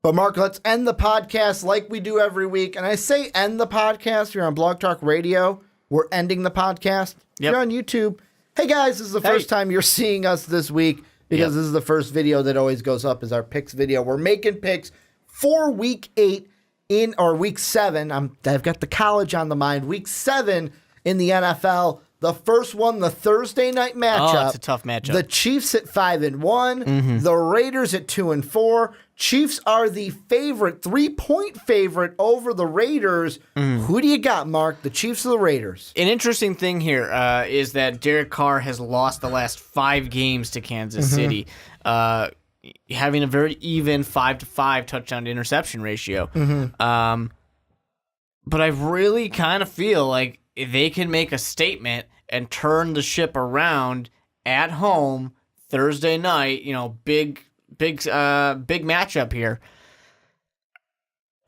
But Mark, let's end the podcast like we do every week. And I say end the podcast. You're on Blog Talk Radio. We're ending the podcast. Yep. You're on YouTube. Hey guys, this is the first time you're seeing us this week because this is the first video that always goes up is our picks video. We're making picks for week 8 or week 7. I've got the college on the mind. Week 7 in the NFL. The first one, the Thursday night matchup. Oh, it's a tough matchup. The Chiefs at 5-1. The Raiders at 2-4. Chiefs are the favorite, 3-point favorite over the Raiders. Who do you got, Mark? The Chiefs or the Raiders? An interesting thing here is that Derek Carr has lost the last 5 games to Kansas City, having a very even 5-5 touchdown to interception ratio. But I really kind of feel like they can make a statement and turn the ship around at home Thursday night. You know, big matchup here.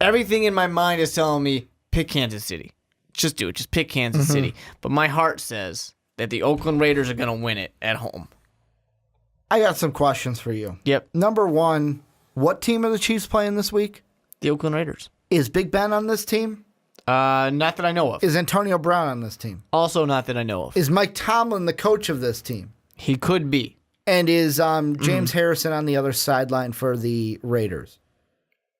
Everything in my mind is telling me pick Kansas City. Just do it. Just pick Kansas City. But my heart says that the Oakland Raiders are going to win it at home. I got some questions for you. Yep. Number one, what team are the Chiefs playing this week? The Oakland Raiders. Is Big Ben on this team? Not that I know of. Is Antonio Brown on this team? Also not that I know of. Is Mike Tomlin the coach of this team? He could be. And is James Harrison on the other sideline for the Raiders?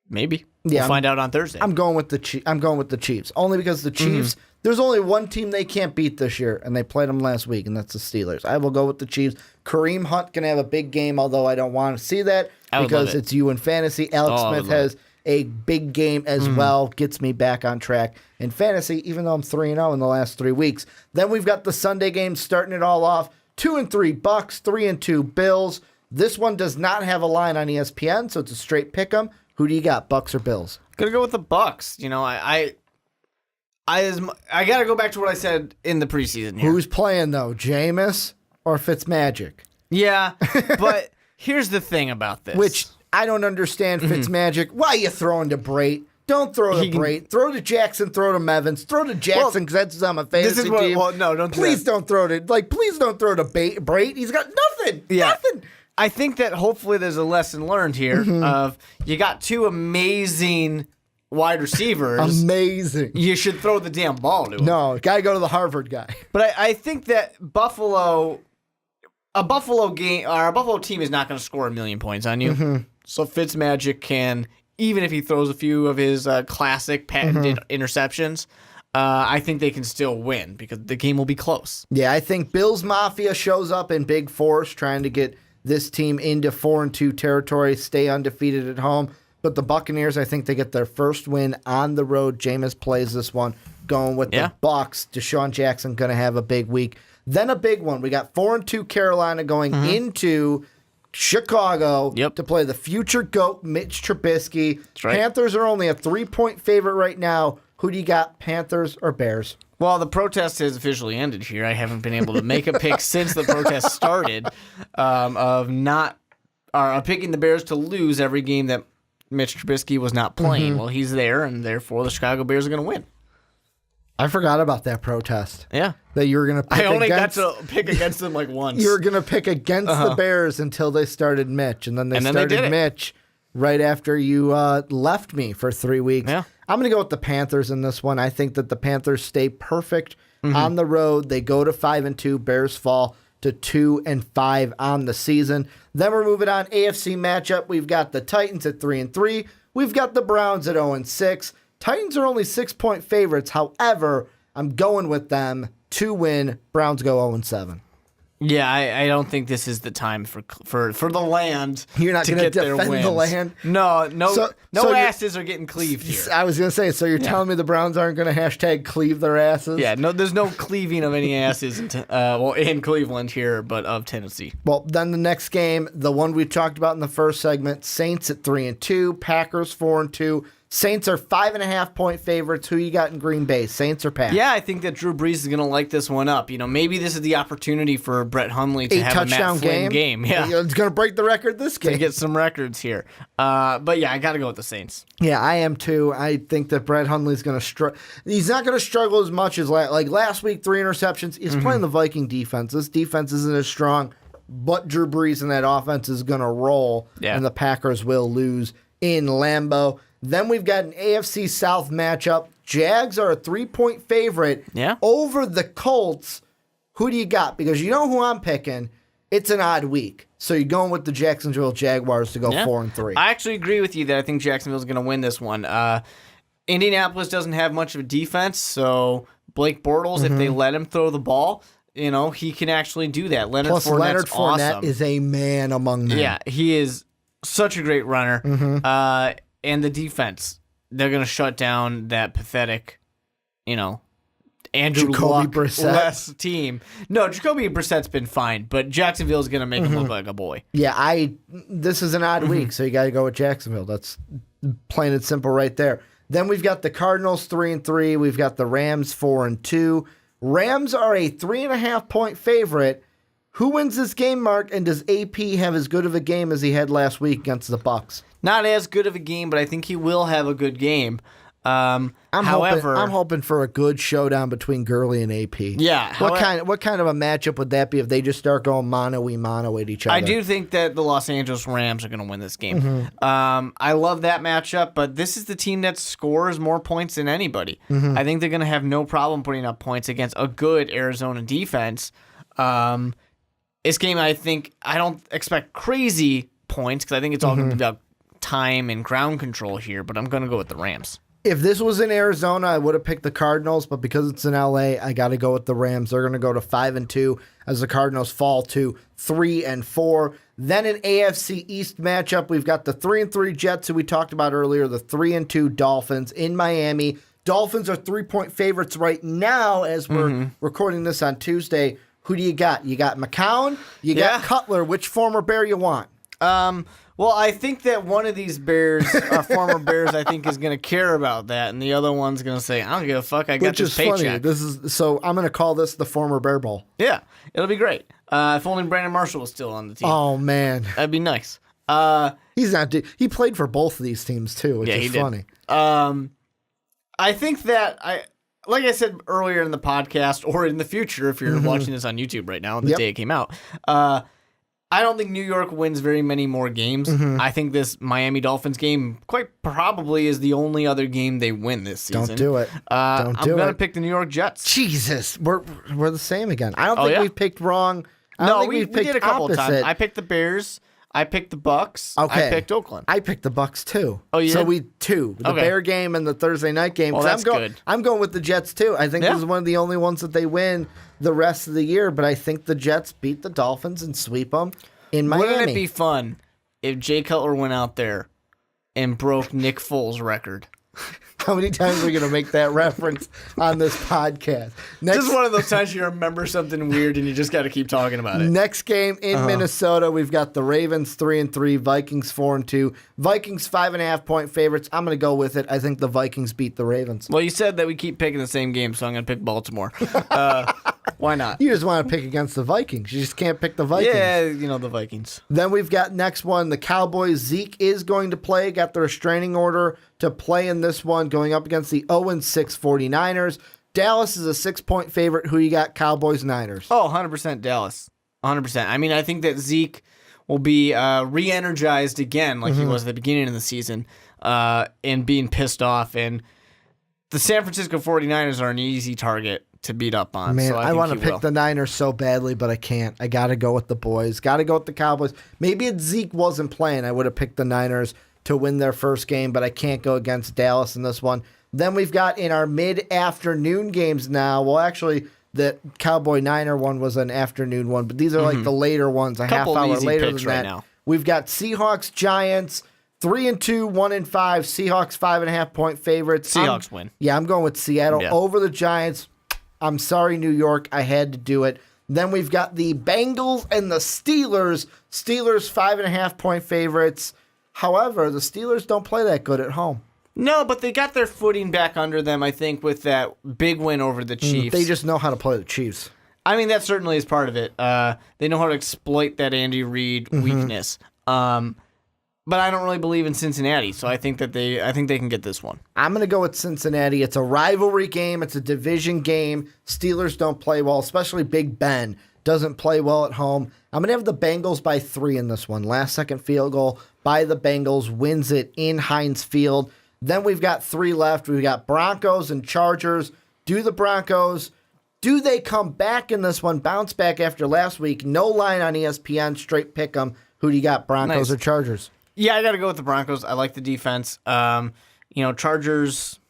Maybe. Yeah, We'll find out on Thursday. I'm going with the Chiefs. Only because the Chiefs, there's only one team they can't beat this year, and they played them last week, and that's the Steelers. I will go with the Chiefs. Kareem Hunt can have a big game, although I don't want to see that because it's you in fantasy. Alex Smith has a big game as well, gets me back on track in fantasy, even though I'm 3-0 in the last 3 weeks. Then we've got the Sunday game starting it all off. 2-3 Bucks, 3-2 Bills. This one does not have a line on ESPN, so it's a straight pick 'em. Who do you got, Bucks or Bills? Gonna go with the Bucks. You know, I gotta go back to what I said in the preseason here. Who's playing though, Jameis or Fitzmagic? Yeah, but here's the thing about this. Which I don't understand Fitzmagic. Why are you throwing to Brait? Don't throw to Brait. Throw to Jackson. Throw to Mevins. Throw to Jackson because that's on my fantasy team. No, don't. Please don't throw to Please don't throw to Brait. He's got nothing. Yeah. Nothing. I think that hopefully there's a lesson learned here of you got 2 amazing wide receivers. Amazing. You should throw the damn ball to him. No, gotta go to the Harvard guy. But I think that a Buffalo team is not going to score 1 million points on you. So Fitzmagic can, even if he throws a few of his classic patented interceptions, I think they can still win because the game will be close. Yeah, I think Bills Mafia shows up in big force trying to get this team into 4-2 territory, stay undefeated at home. But the Buccaneers, I think they get their first win on the road. Jameis plays this one, going with the Bucs. Deshaun Jackson going to have a big week. Then a big one. We got 4-2 Carolina going into Chicago to play the future GOAT, Mitch Trubisky. Right. Panthers are only a 3-point favorite right now. Who do you got, Panthers or Bears? Well, the protest has officially ended here. I haven't been able to make a pick since the protest started of picking the Bears to lose every game that Mitch Trubisky was not playing. Well, he's there, and therefore the Chicago Bears are going to win. I forgot about that protest. Yeah. That you were going to pick I only got to pick against them like once. You were going to pick against the Bears until they started Mitch, and then they started Mitch right after you left me for 3 weeks. Yeah. I'm going to go with the Panthers in this one. I think that the Panthers stay perfect on the road. They go to 5-2. Bears fall to 2-5 on the season. Then we're moving on. AFC matchup. We've got the Titans at 3-3. We've got the Browns at 0-6. Titans are only 6-point favorites. However, I'm going with them to win. Browns go 0-7. Yeah, I don't think this is the time for the land. You're not going to defend the land? No, so asses are getting cleaved here. I was going to say, so you're telling me the Browns aren't going to hashtag cleave their asses? Yeah, no, there's no cleaving of any asses in Cleveland here, but of Tennessee. Well, then the next game, the one we talked about in the first segment, Saints at 3-2, Packers 4-2. Saints are 5.5-point favorites. Who you got in Green Bay, Saints or Packers? Yeah, I think that Drew Brees is going to light this one up. You know, maybe this is the opportunity for Brett Hundley to have a Matt Flynn game. Yeah, it's going to break the record this game. To get some records here. But yeah, I got to go with the Saints. Yeah, I am too. I think that Brett Hundley's going to struggle. He's not going to struggle as much as last week, 3 interceptions. He's playing the Viking defense. This defense isn't as strong, but Drew Brees and that offense is going to roll, and the Packers will lose in Lambeau. Then we've got an AFC South matchup. Jags are a 3-point favorite over the Colts. Who do you got? Because you know who I'm picking. It's an odd week. So you're going with the Jacksonville Jaguars to go 4-3. I actually agree with you that I think Jacksonville's going to win this one. Indianapolis doesn't have much of a defense, so Blake Bortles, if they let him throw the ball, he can actually do that. Leonard Fournette awesome. Is a man among men. Yeah, he is such a great runner. And the defense, they're going to shut down that pathetic, Andrew Jacoby Luck-less team. No, Jacoby Brissett's been fine, but Jacksonville's going to make him look like a boy. Yeah, this is an odd week, so you got to go with Jacksonville. That's plain and simple right there. Then we've got the Cardinals 3-3. We've got the Rams 4-2. Rams are a 3.5-point favorite. Who wins this game, Mark? And does AP have as good of a game as he had last week against the Bucs? Not as good of a game, but I think he will have a good game. I'm hoping for a good showdown between Gurley and AP. Yeah. What kind of a matchup would that be if they just start going mano-a-mano at each other? I do think that the Los Angeles Rams are going to win this game. I love that matchup, but this is the team that scores more points than anybody. I think they're going to have no problem putting up points against a good Arizona defense. This game, I don't expect crazy points because I think it's all going to be about time and ground control here, but I'm going to go with the Rams. If this was in Arizona, I would have picked the Cardinals, but because it's in LA, I got to go with the Rams. They're going to go to 5-2 as the Cardinals fall to 3-4. Then an AFC East matchup, we've got the 3-3 Jets, who we talked about earlier, the 3-2 Dolphins in Miami. Dolphins are 3-point favorites right now as we're recording this on Tuesday. Who do you got? You got McCown, you got Cutler. Which former Bear you want? Well, I think that one of these Bears, former Bears, I think is going to care about that, and the other one's going to say, "I don't give a fuck. I got this paycheck." So I'm going to call this the former Bear Bowl. Yeah, it'll be great. If only Brandon Marshall was still on the team. Oh man, that'd be nice. He's not. He played for both of these teams too, which is funny. I think that like I said earlier in the podcast, or in the future, if you're watching this on YouTube right now, the day it came out. I don't think New York wins very many more games. I think this Miami Dolphins game quite probably is the only other game they win this season. Don't do it. I'm going to pick the New York Jets. Jesus, we're the same again. I don't think we've picked wrong. We did a couple of times. I picked the Bears. I picked the Bucks. Okay. I picked Oakland. I picked the Bucks too. Oh, yeah. So the Bear game and the Thursday night game. Well, that's good. I'm going with the Jets too. I think this is one of the only ones that they win the rest of the year. But I think the Jets beat the Dolphins and sweep them in Miami. Wouldn't it be fun if Jay Cutler went out there and broke Nick Foles' record? How many times are we going to make that reference on this podcast? Just one of those times you remember something weird and you just got to keep talking about it. Next game in Minnesota, we've got the Ravens 3-3, Vikings 4-2. Vikings 5.5-point favorites. I'm going to go with it. I think the Vikings beat the Ravens. Well, you said that we keep picking the same game, so I'm going to pick Baltimore. Why not? You just want to pick against the Vikings. You just can't pick the Vikings. Yeah, the Vikings. Then we've got next one, the Cowboys. Zeke is going to play. Got the restraining order to play in this one, going up against the 0-6 49ers. Dallas is a 6-point favorite. Who you got, Cowboys, Niners? Oh, 100% Dallas. 100%. I mean, I think that Zeke will be re-energized again like he was at the beginning of the season and being pissed off. And the San Francisco 49ers are an easy target to beat up on. Man, so I want to pick the Niners so badly, but I can't. I got to go with the boys. Got to go with the Cowboys. Maybe if Zeke wasn't playing, I would have picked the Niners to win their first game, but I can't go against Dallas in this one. Then we've got in our mid-afternoon games now. Well, actually, the Cowboy-Niner one was an afternoon one, but these are like the later ones, a half hour later than that. Now. We've got Seahawks-Giants, 3-2, 1-5. Seahawks 5.5-point favorites. Seahawks win. Yeah, I'm going with Seattle over the Giants. I'm sorry, New York. I had to do it. Then we've got the Bengals and the Steelers. Steelers 5.5-point favorites. However, the Steelers don't play that good at home. No, but they got their footing back under them, I think, with that big win over the Chiefs. They just know how to play the Chiefs. I mean, that certainly is part of it. They know how to exploit that Andy Reid weakness. But I don't really believe in Cincinnati, so I think they can get this one. I'm going to go with Cincinnati. It's a rivalry game. It's a division game. Steelers don't play well, especially Big Ben doesn't play well at home. I'm going to have the Bengals by 3 in this one. Last-second field goal. by the Bengals, wins it in Heinz Field. Then we've got 3 left. We've got Broncos and Chargers. Do the Broncos, do they come back in this one, bounce back after last week? No line on ESPN, straight pick 'em. Who do you got, Broncos or Chargers? Yeah, I got to go with the Broncos. I like the defense. Chargers,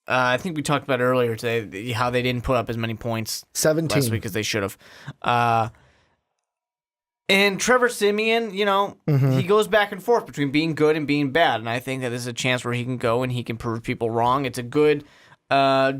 I think we talked about earlier today how they didn't put up as many points 17 last week as they should have. And Trevor Siemian, he goes back and forth between being good and being bad. And I think that this is a chance where he can go and he can prove people wrong. It's a good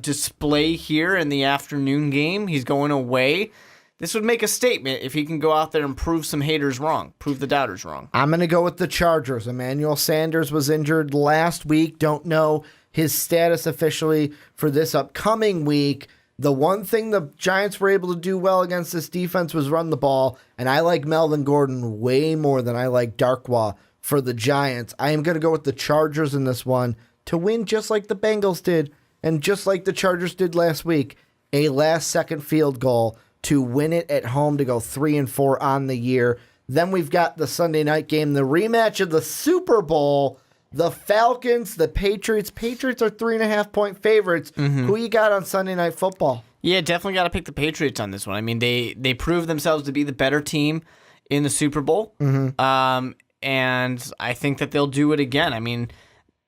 display here in the afternoon game. He's going away. This would make a statement if he can go out there and prove some haters wrong, prove the doubters wrong. I'm going to go with the Chargers. Emmanuel Sanders was injured last week. Don't know his status officially for this upcoming week. The one thing the Giants were able to do well against this defense was run the ball, and I like Melvin Gordon way more than I like Darkwa for the Giants. I am going to go with the Chargers in this one to win just like the Bengals did and just like the Chargers did last week. A last-second field goal to win it at home to go 3-4 on the year. Then we've got the Sunday night game, the rematch of the Super Bowl. The Falcons, the Patriots. Patriots are 3.5-point favorites. Who you got on Sunday Night Football? Yeah, definitely got to pick the Patriots on this one. I mean, they proved themselves to be the better team in the Super Bowl. And I think that they'll do it again. I mean,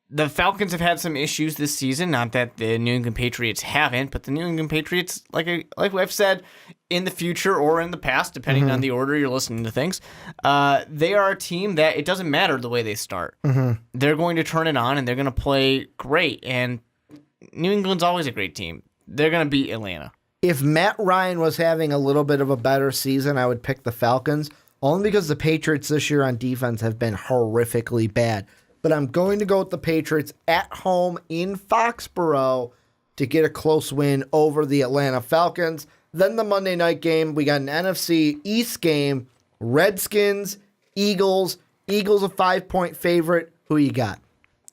the Falcons have had some issues this season. Not that the New England Patriots haven't, but the New England Patriots, like I've said, in the future or in the past, depending on the order you're listening to things, they are a team that it doesn't matter the way they start. They're going to turn it on and they're going to play great. And New England's always a great team. They're going to beat Atlanta. If Matt Ryan was having a little bit of a better season, I would pick the Falcons, only because the Patriots this year on defense have been horrifically bad. But I'm going to go with the Patriots at home in Foxborough to get a close win over the Atlanta Falcons. Then the Monday night game, we got an NFC East game, Redskins, Eagles. Eagles a 5-point favorite. Who you got?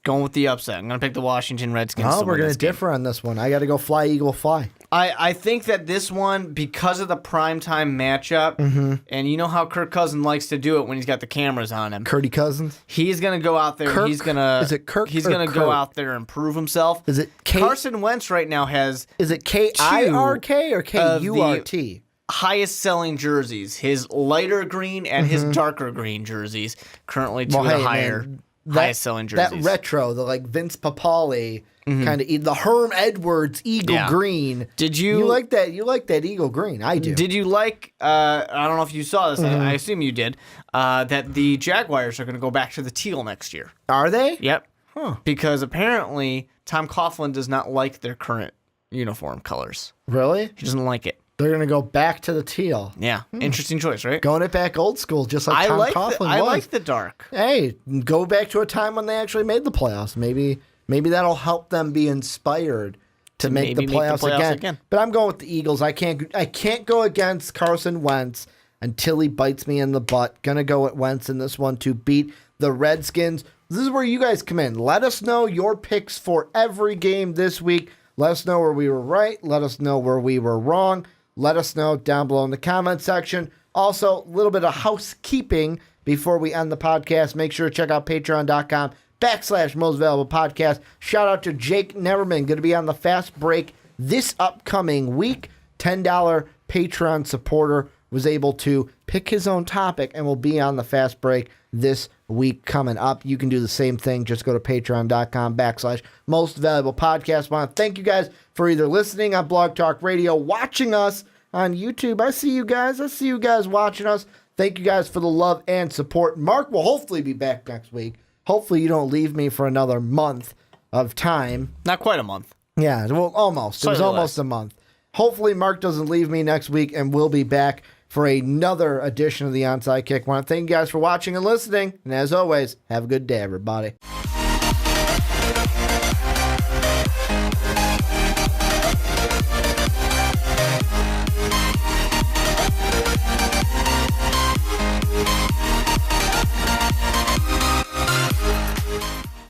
Going with the upset. I'm going to pick the Washington Redskins. Oh, we're going to differ on this one. I got to go fly, Eagle, fly. I think that this one, because of the primetime matchup, and you know how Kirk Cousins likes to do it when he's got the cameras on him. Curdy Cousins? He's going to go out there. Kirk? He's going to. Is it Kirk? He's going to go out there and prove himself. Is it Carson Wentz right now has. Is it KIRK or KURT? Highest selling jerseys, his lighter green and his darker green jerseys, currently two of the highest selling jerseys. That retro, the like Vince Papale kind of the Herm Edwards Eagle green. Did you like that? You like that Eagle green? I do. Did you like? I don't know if you saw this. I assume you did. That the Jaguars are going to go back to the teal next year. Are they? Yep. Huh. Because apparently Tom Coughlin does not like their current uniform colors. Really? He doesn't like it. They're going to go back to the teal. Yeah. Interesting choice, right? Going it back old school, just like Tom Coughlin was. I like the dark. Hey, go back to a time when they actually made the playoffs. Maybe that'll help them be inspired to make the playoffs again. But I'm going with the Eagles. I can't go against Carson Wentz until he bites me in the butt. Gonna go with Wentz in this one to beat the Redskins. This is where you guys come in. Let us know your picks for every game this week. Let us know where we were right. Let us know where we were wrong. Let us know down below in the comment section. Also, a little bit of housekeeping before we end the podcast. Make sure to check out patreon.com/most valuable podcast. Shout out to Jake Neverman, going to be on the fast break this upcoming week. $10 Patreon supporter was able to pick his own topic and will be on the fast break this week coming up. You can do the same thing. Just go to patreon.com/most valuable podcast. I want to thank you guys for either listening on Blog Talk Radio, watching us on YouTube. I see you guys watching us. Thank you guys for the love and support. Mark will hopefully be back next week. Hopefully you don't leave me for another month of time. Not quite a month. Yeah, well, almost. It was almost a month. Hopefully Mark doesn't leave me next week, and we'll be back for another edition of the Onside Kick. I want to thank you guys for watching and listening. And as always, have a good day, everybody.